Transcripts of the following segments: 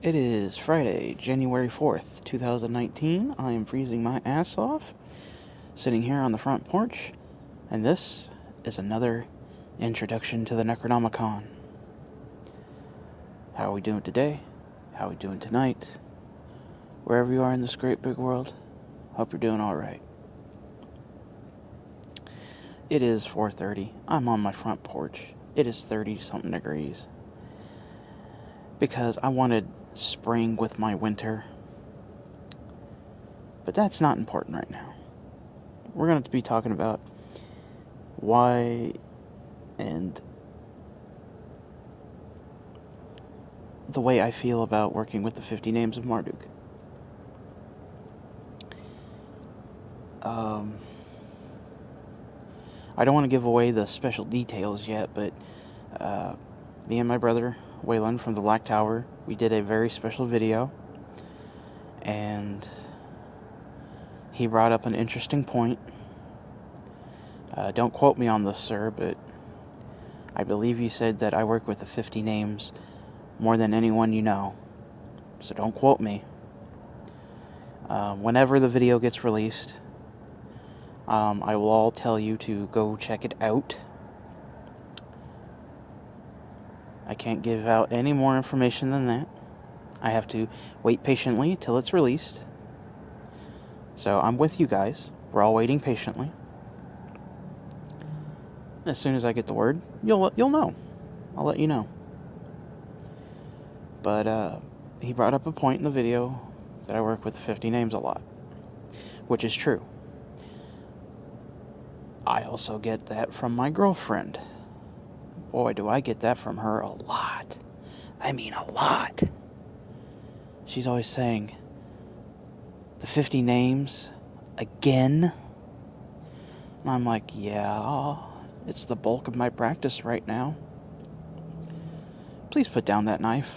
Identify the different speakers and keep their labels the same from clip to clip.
Speaker 1: It is Friday, January 4th, 2019. I am freezing my ass off, sitting here on the front porch, and this is another introduction to the Necronomicon. How are we doing today? How are we doing tonight? Wherever you are in this great big world, hope you're doing alright. It is 4:30. I'm on my front porch. It is 30-something degrees. Because I wanted spring with my winter. But that's not important right now. We're going to be talking about why and the way I feel about working with the 50 Names of Marduk. I don't want to give away the special details yet, but me and my brother, Waylon from the Black Tower, we did a very special video, and he brought up an interesting point. Don't quote me on this, sir, but I believe you said that I work with the 50 names more than anyone you know, so don't quote me. Whenever the video gets released, I will all tell you to go check it out. I can't give out any more information than that. I have to wait patiently till it's released. So I'm with you guys. We're all waiting patiently. As soon as I get the word, you'll know. I'll let you know. But he brought up a point in the video that I work with 50 names a lot, which is true. I also get that from my girlfriend. Boy, do I get that from her a lot. I mean, a lot. She's always saying, the 50 names again? And I'm like, yeah, it's the bulk of my practice right now. Please put down that knife.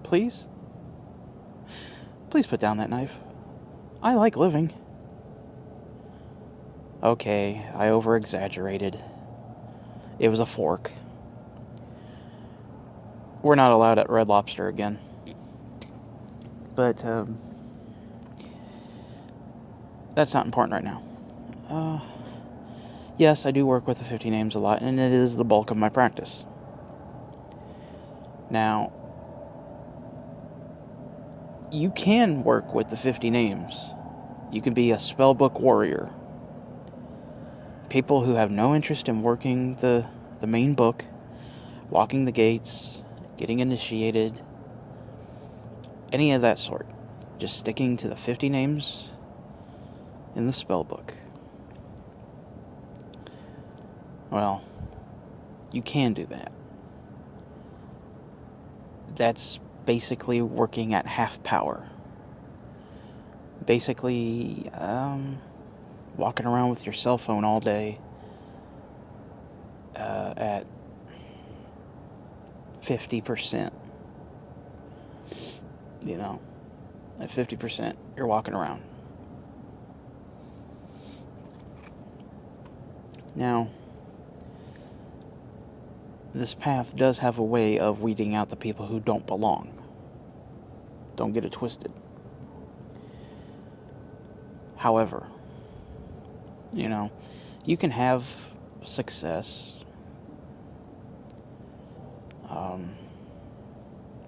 Speaker 1: Please? Please put down that knife. I like living. Okay, I over-exaggerated. It was a fork. We're not allowed at Red Lobster again. But, that's not important right now. Yes, I do work with the 50 names a lot, and it is the bulk of my practice. Now, you can work with the 50 names. You can be a spellbook warrior. People who have no interest in working the main book, walking the gates, getting initiated, any of that sort. Just sticking to the 50 names in the spellbook. Well, you can do that. That's basically working at half power. Basically, walking around with your cell phone all day at 50%. You know, at 50%, you're walking around. Now, this path does have a way of weeding out the people who don't belong. Don't get it twisted. However, you know, you can have success,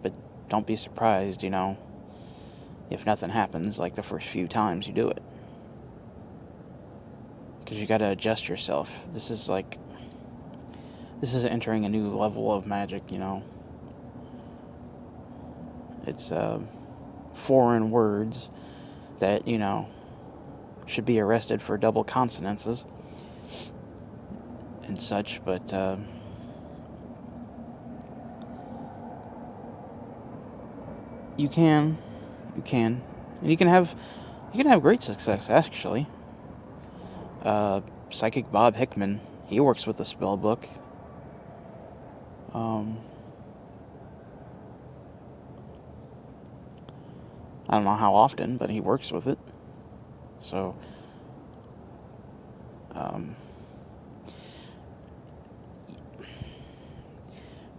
Speaker 1: but don't be surprised, you know, if nothing happens like the first few times you do it. Because you gotta adjust yourself. This is entering a new level of magic, you know. It's foreign words that, you know, should be arrested for double consonances and such, but you can, and you can have great success, actually. Psychic Bob Hickman, he works with the spell book. I don't know how often, but he works with it. So,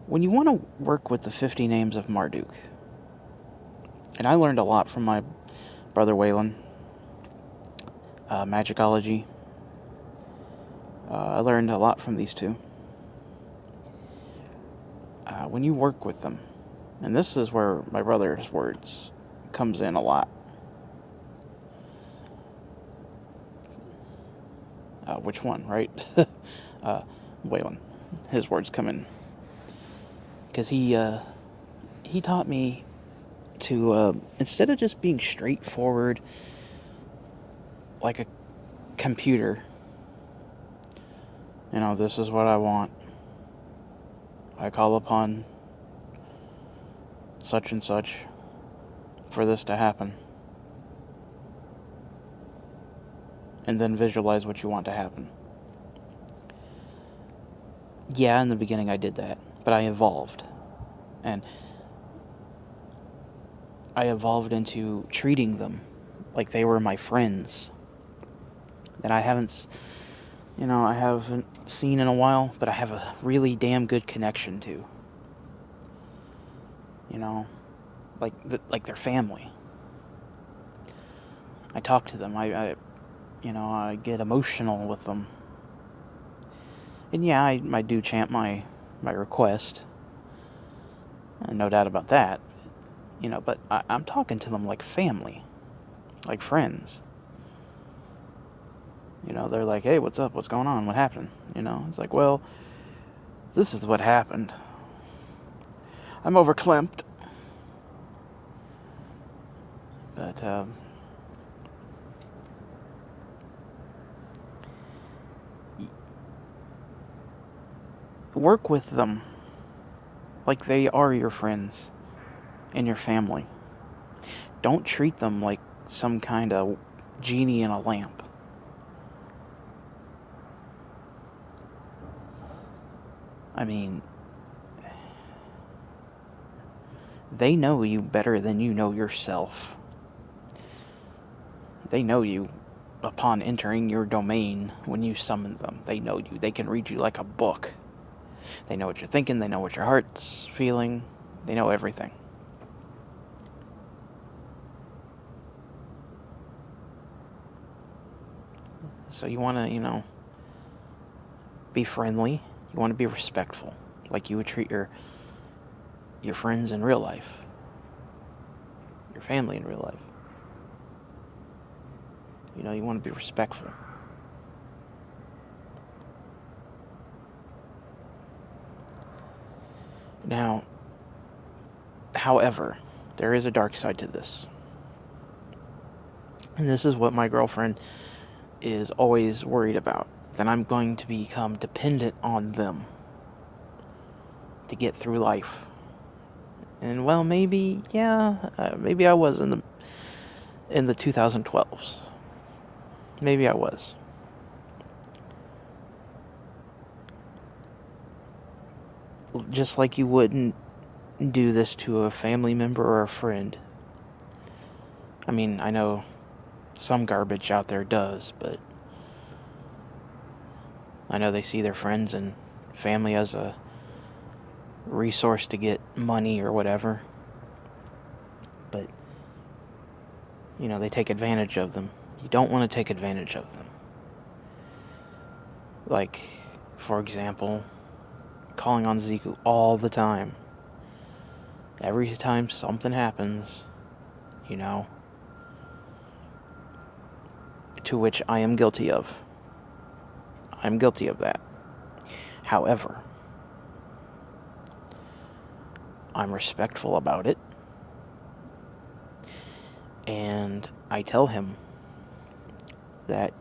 Speaker 1: when you want to work with the 50 Names of Marduk, and I learned a lot from my brother Waylon, Magickology. I learned a lot from these two. When you work with them, and this is where my brother's words comes in a lot. Which one, right? Waylon. His words come in. Because he taught me to, instead of just being straightforward like a computer, you know, this is what I want. I call upon such and such for this to happen. And then visualize what you want to happen. Yeah, in the beginning I did that, but I evolved. And I evolved into treating them like they were my friends that I haven't seen in a while, but I have a really damn good connection to. You know, like their family. I talk to them. I get emotional with them. And yeah, I do chant my request. No doubt about that. You know, but I'm talking to them like family, like friends. You know, they're like, hey, what's up? What's going on? What happened? You know, it's like, well, this is what happened. I'm overclamped. But, work with them like they are your friends and your family. Don't treat them like some kind of genie in a lamp. I mean, they know you better than you know yourself. They know you upon entering your domain when you summon them. They know you. They can read you like a book. They know what you're thinking. They know what your heart's feeling. They know everything. So you want to, be friendly. You want to be respectful, like you would treat your friends in real life, your family in real life. You want to be respectful. Now, however, there is a dark side to this. And this is what my girlfriend is always worried about. That I'm going to become dependent on them to get through life. And well, maybe, maybe I was in the 2012s. Maybe I was. Just like you wouldn't do this to a family member or a friend. I mean, I know some garbage out there does, but I know they see their friends and family as a resource to get money or whatever. But, they take advantage of them. You don't want to take advantage of them. Like, for example, calling on Ziku all the time. Every time something happens, to which I am guilty of. I'm guilty of that. However, I'm respectful about it. And I tell him that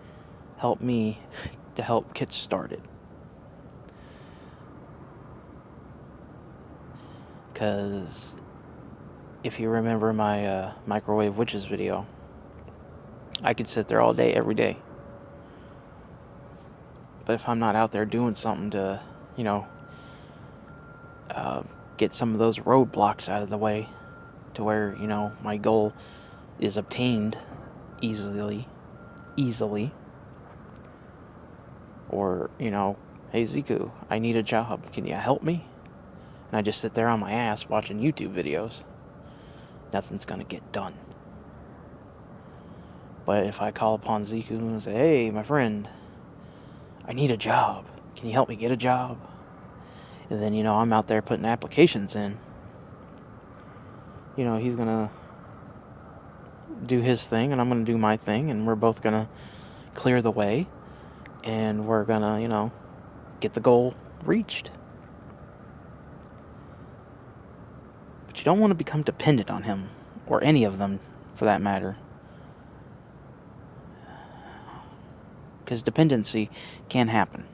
Speaker 1: help me to help get started. Because if you remember my Microwave Witches video, I could sit there all day, every day. But if I'm not out there doing something to, get some of those roadblocks out of the way to where, my goal is obtained easily. Or, hey Ziku, I need a job. Can you help me? and I just sit there on my ass watching YouTube videos, nothing's gonna get done. But if I call upon Ziku and say, hey, my friend, I need a job. Can you help me get a job? And then, I'm out there putting applications in. He's gonna do his thing, and I'm gonna do my thing, and we're both gonna clear the way, and we're gonna, get the goal reached. But you don't want to become dependent on him, or any of them, for that matter. Because dependency can happen.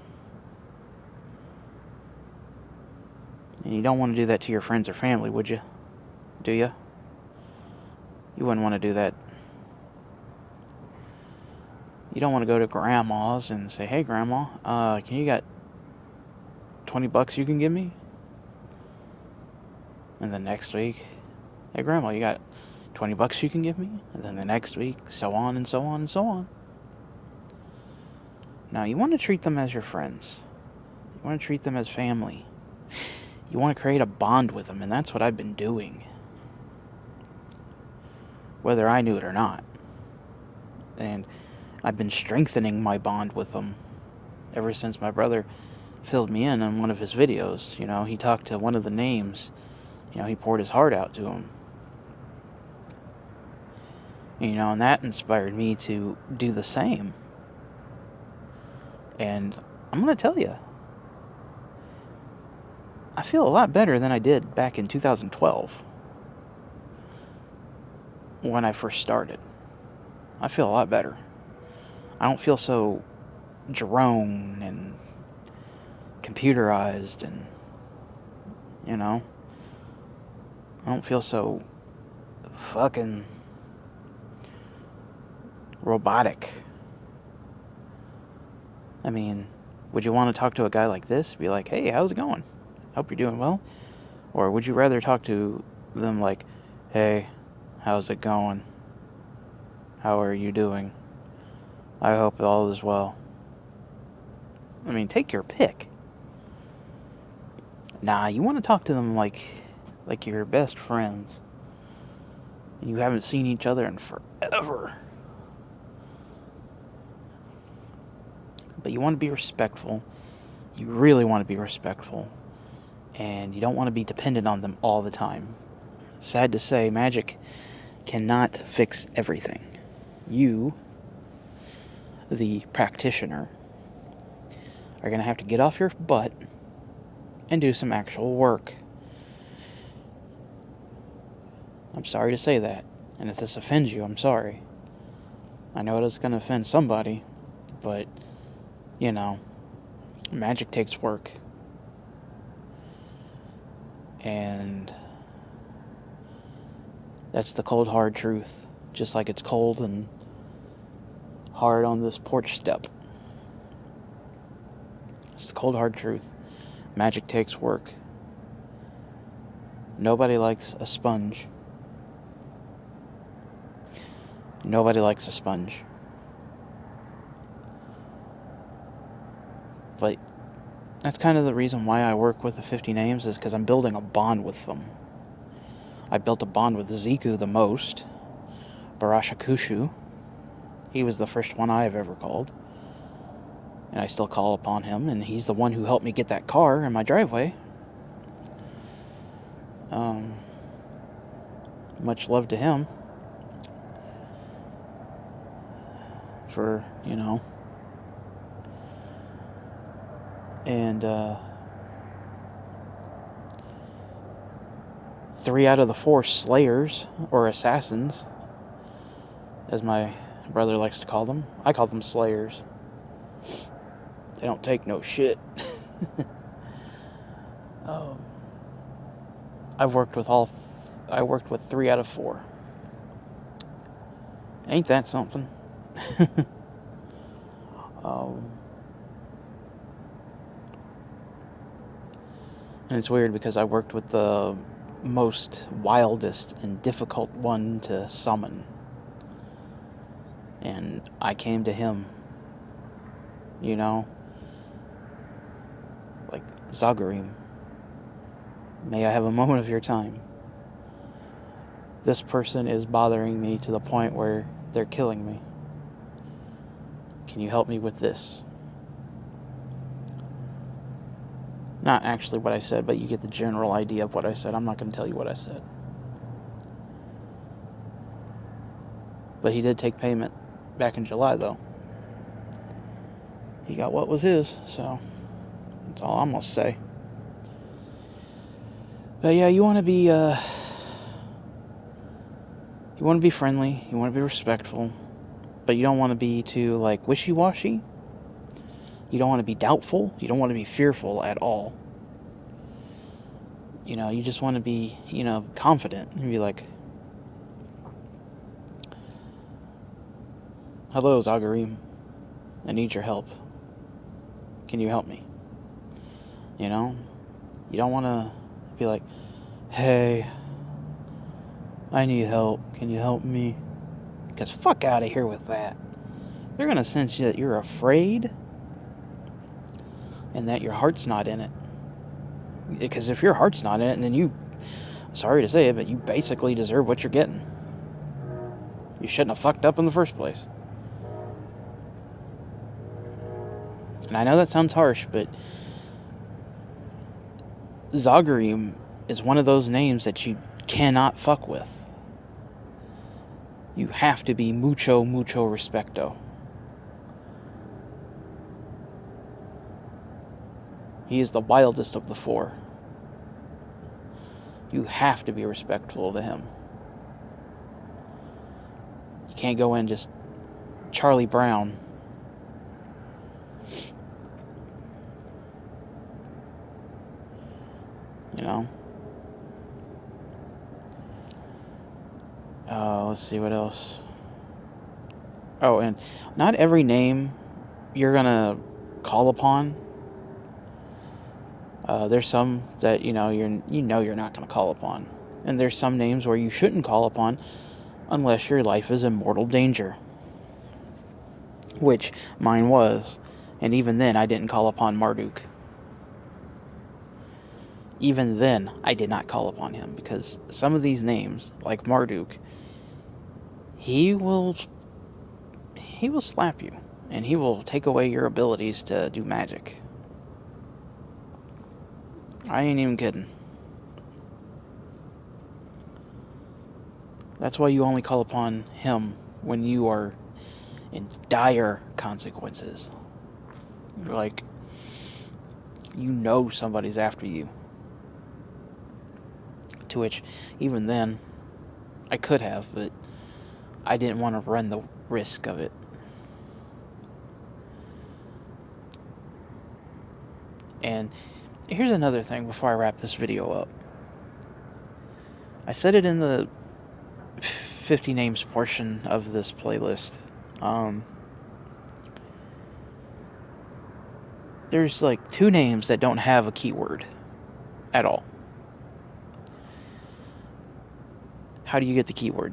Speaker 1: And you don't want to do that to your friends or family, would you? Do you? You wouldn't want to do that. You don't want to go to grandma's and say, hey, grandma, can you got $20 you can give me? And then next week, hey, grandma, you got $20 you can give me? And then the next week, so on and so on and so on. Now, you want to treat them as your friends. You want to treat them as family. You want to create a bond with them, and that's what I've been doing. Whether I knew it or not. And I've been strengthening my bond with them ever since my brother filled me in on one of his videos. He talked to one of the names. He poured his heart out to him. And that inspired me to do the same. And I'm going to tell you, I feel a lot better than I did back in 2012 when I first started. I feel a lot better. I don't feel so drone and computerized and, I don't feel so fucking robotic. I mean, would you want to talk to a guy like this? Be like, hey, how's it going? Hope you're doing well. Or would you rather talk to them like, hey, how's it going? How are you doing? I hope all is well. I mean, take your pick. Nah, you want to talk to them like your best friends. You haven't seen each other in forever. But you want to be respectful. You really want to be respectful. And you don't want to be dependent on them all the time. Sad to say, Magick cannot fix everything. You, the practitioner, are going to have to get off your butt and do some actual work. I'm sorry to say that. And if this offends you, I'm sorry. I know it is going to offend somebody, but, magic takes work. And that's the cold, hard truth. Just like it's cold and hard on this porch step. It's the cold, hard truth. Magic takes work. Nobody likes a sponge. Nobody likes a sponge. But that's kind of the reason why I work with the 50 Names, is because I'm building a bond with them. I built a bond with Ziku the most. Barashakushu. He was the first one I have ever called. And I still call upon him, and he's the one who helped me get that car in my driveway. Much love to him. For, and 3 out of the 4 slayers, or assassins, as my brother likes to call them. I call them slayers. They don't take no shit. I've worked with I worked with 3 out of 4. Ain't that something? And it's weird because I worked with the most wildest and difficult one to summon. And I came to him. Like Zagarim. May I have a moment of your time? This person is bothering me to the point where they're killing me. Can you help me with this? Not actually what I said, but you get the general idea of what I said. I'm not going to tell you what I said. But he did take payment back in July, though. He got what was his, so that's all I'm going to say. But yeah, you want to be friendly, you want to be respectful, but you don't want to be too, like, wishy-washy. You don't want to be doubtful. You don't want to be fearful at all. You know, you just want to be, confident. And be like, hello, Zagarim. I need your help. Can you help me? You know? You don't want to be like, hey, I need help. Can you help me? Because fuck out of here with that. They're going to sense that you're afraid and that your heart's not in it. Because if your heart's not in it, then you, sorry to say it, but you basically deserve what you're getting. You shouldn't have fucked up in the first place. And I know that sounds harsh, but Zagarim is one of those names that you cannot fuck with. You have to be mucho respecto. He is the wildest of the four. You have to be respectful to him. You can't go in just Charlie Brown. You know? Let's see what else. Oh, and not every name you're gonna call upon. There's some that you're not gonna call upon, and there's some names where you shouldn't call upon unless your life is in mortal danger, which mine was, and even then I didn't call upon Marduk. Even then, I did not call upon him, because some of these names, like Marduk, he will slap you, and he will take away your abilities to do magic. I ain't even kidding. That's why you only call upon him when you are in dire consequences. You're like, somebody's after you. To which, even then, I could have, but I didn't want to run the risk of it. And here's another thing before I wrap this video up. I said it in the 50 names portion of this playlist. There's like 2 names that don't have a keyword at all. How do you get the keyword?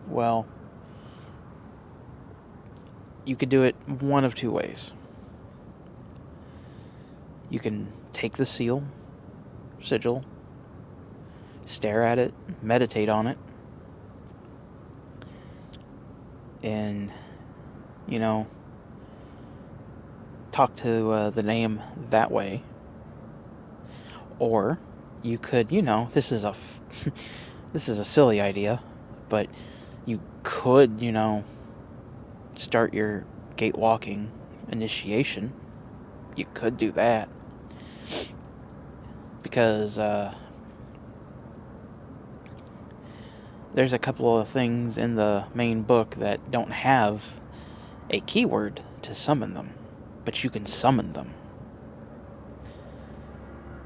Speaker 1: Well, you could do it one of 2 ways. You can take the sigil, stare at it, meditate on it, and, talk to the name that way. Or you could, this is a silly idea, but you could, start your gate walking initiation. You could do that. Because there's a couple of things in the main book that don't have a keyword to summon them, but you can summon them.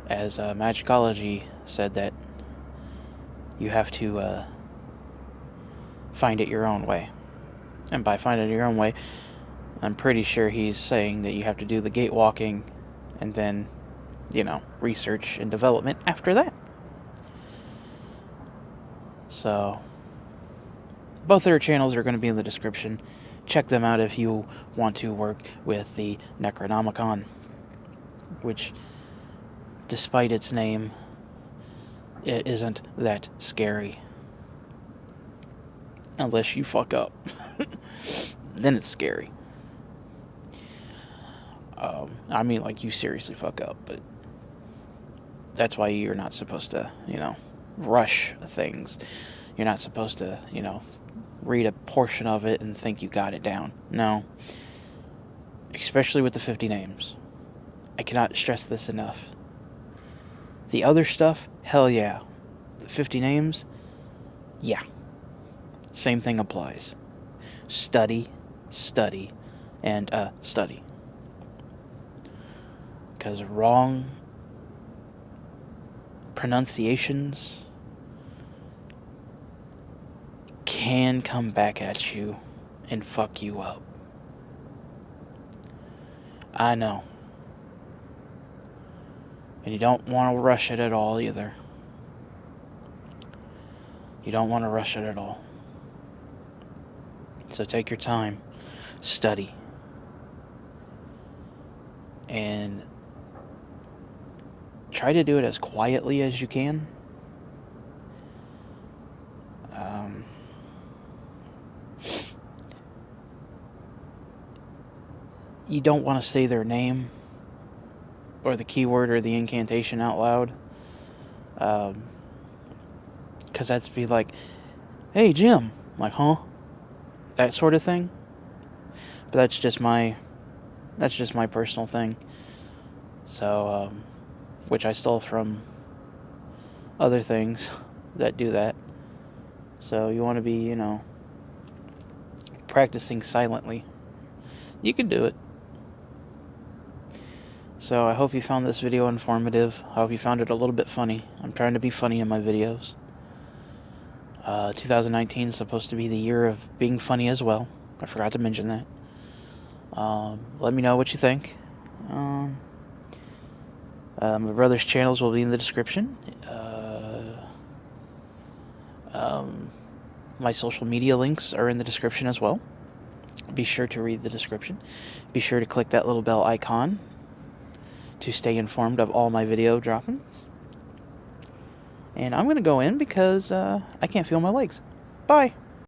Speaker 1: As Magickology said that you have to find it your own way. And by find it your own way, I'm pretty sure he's saying that you have to do the gate walking and then, research and development after that. So, both their channels are going to be in the description. Check them out if you want to work with the Necronomicon, which despite its name, it isn't that scary. Unless you fuck up. Then it's scary. I mean, like, you seriously fuck up, but that's why you're not supposed to, rush things. You're not supposed to, read a portion of it and think you got it down. No. Especially with the 50 names. I cannot stress this enough. The other stuff, hell yeah. The 50 names, yeah. Same thing applies. Study, and study. Because wrong pronunciations can come back at you and fuck you up. I know. And you don't want to rush it at all either. You don't want to rush it at all. So take your time, study, and try to do it as quietly as you can. You don't want to say their name or the keyword or the incantation out loud, because that's be like, "Hey Jim," I'm like, huh? That sort of thing. But that's just my personal thing. So, which I stole from other things that do that. So you want to be, practicing silently. You can do it. So I hope you found this video informative. I hope you found it a little bit funny. I'm trying to be funny in my videos. 2019 is supposed to be the year of being funny as well. I forgot to mention that. Let me know what you think. My brother's channels will be in the description. My social media links are in the description as well. Be sure to read the description. Be sure to click that little bell icon to stay informed of all my video droppings. And I'm going to go in because I can't feel my legs. Bye!